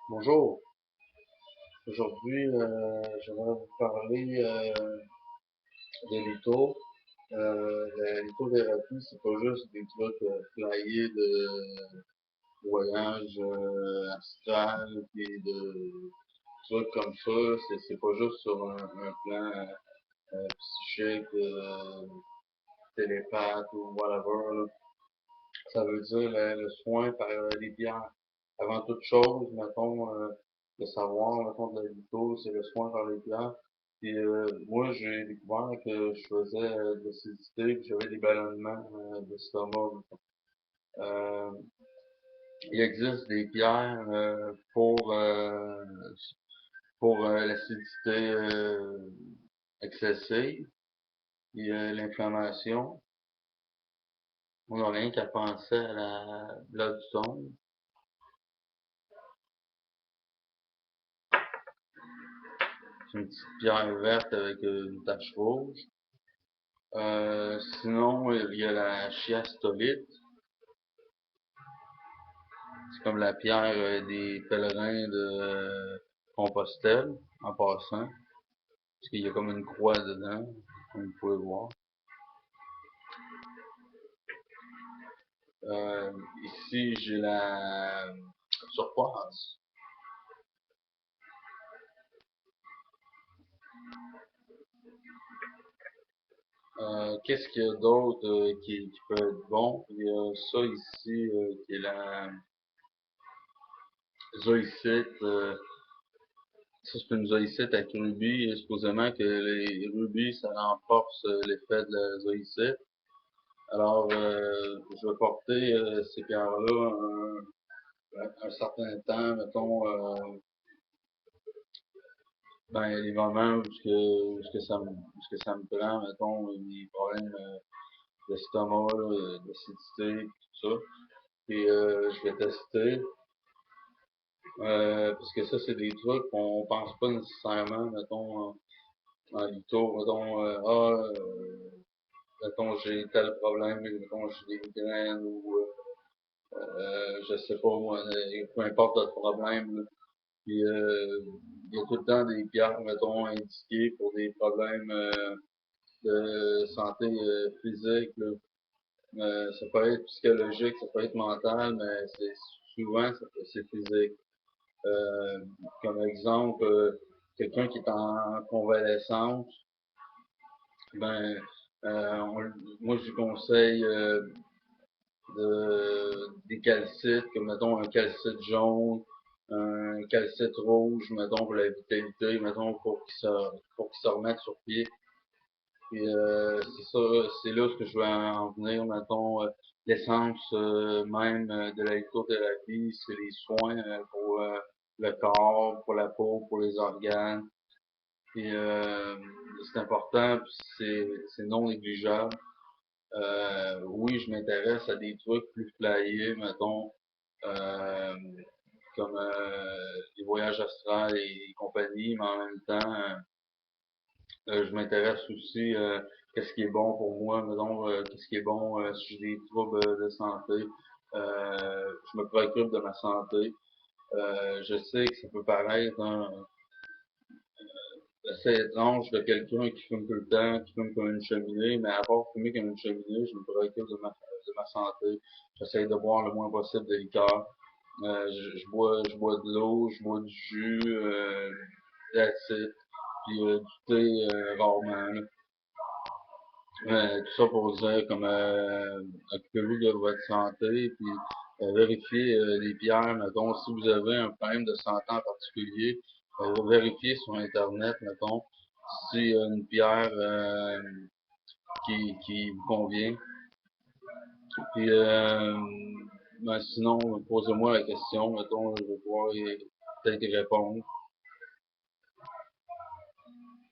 Bonjour, aujourd'hui j'aimerais vous parler de litho. La lithothérapie, c'est pas juste des trucs flyés de voyage astral et de trucs comme ça. C'est pas juste sur un plan psychique, télépathe ou whatever, là. Ça veut dire le soin par les pierres. Avant toute chose, mettons, le savoir, mettons, de la litho, c'est le soin par les pierres. Puis moi, j'ai découvert que je faisais de l'acidité, que j'avais des ballonnements d'estomac, mettons. Euh, il existe des pierres pour l'acidité excessive et l'inflammation. On n'a rien qu'à penser à la bloodstone. C'est une petite pierre verte avec une tache rouge. Sinon, il y a la chiastolite. C'est comme la pierre des pèlerins de Compostelle, en passant. Parce qu'il y a comme une croix dedans, comme vous pouvez voir. Euh, Ici, j'ai la turquoise. Qu'est-ce qu'il y a d'autre qui peut être bon? Il y a ça ici qui est la zoïcite. Ça, c'est une zoïcite avec rubis. Et supposément que les rubis, ça renforce l'effet de la zoïcite. Alors, je vais porter ces pierres-là un certain temps, mettons, dans les moments où ce que ça me prend, mettons, des problèmes d'estomac, d'acidité, tout ça. Et je vais tester. Parce que ça, c'est des trucs qu'on pense pas nécessairement, mettons, en litho, mettons, mettons, j'ai tel problème, mettons, j'ai des migraines ou, je sais pas, moi, peu importe le problème, là. Puis, il y a tout le temps des pierres, mettons, indiquées pour des problèmes de santé physique, là. Ça peut être psychologique, ça peut être mental, mais c'est souvent, c'est physique. Euh, Comme exemple, quelqu'un qui est en convalescence, ben, moi, je lui conseille des calcites, comme mettons un calcite jaune, un calcite rouge, mettons pour la vitalité, mettons pour qu'il se remette sur pied. Puis c'est ça, c'est là ce que je veux en venir, mettons, l'essence même de la lithothérapie, c'est les soins pour le corps, pour la peau, pour les organes. Puis c'est important, puis c'est non négligeable. Oui, je m'intéresse à des trucs plus flyés, mettons, euh, comme les voyages astrales et compagnie, mais en même temps, je m'intéresse aussi qu'est-ce qui est bon pour moi, mettons, qu'est-ce qui est bon si j'ai des troubles de santé. Je me préoccupe de ma santé. Je sais que ça peut paraître assez étrange de quelqu'un qui fume tout le temps, qui fume comme une cheminée, mais à part fumer comme une cheminée, je me préoccupe de ma santé. J'essaie de boire le moins possible de liqueur. Je bois de l'eau, je bois du jus, de l'acide, puis du thé rarement, là. Tout ça pour dire comme occupez-vous de votre santé, puis vérifiez les pierres, mettons, si vous avez un problème de santé en particulier, vérifiez sur Internet, mettons, si une pierre qui vous convient. Puis ben, sinon, posez-moi la question, mettons, je vais pouvoir peut-être y répondre.